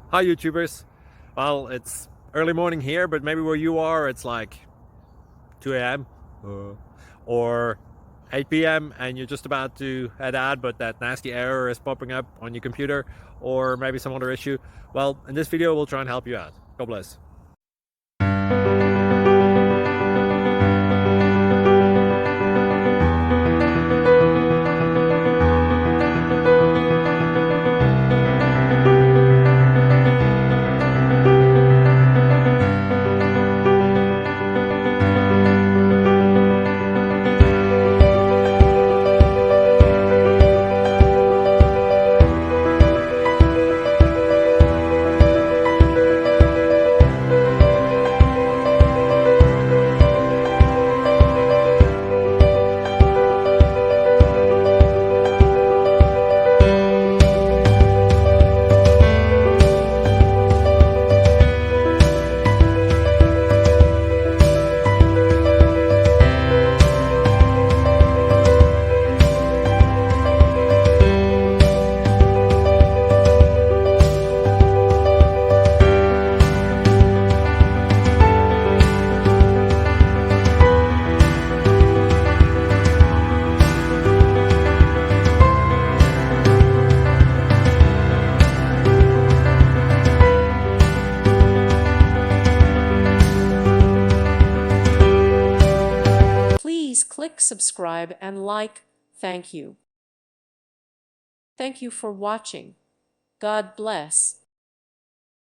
Hi YouTubers. Well, it's early morning here, but maybe where you are it's like 2 a.m. or 8 p.m. and you're just about to head out, but that nasty error is popping up on your computer, or maybe some other issue. Well, in this video we'll try and help you out. God bless. Please click subscribe and like. Thank you. Thank you for watching. God bless.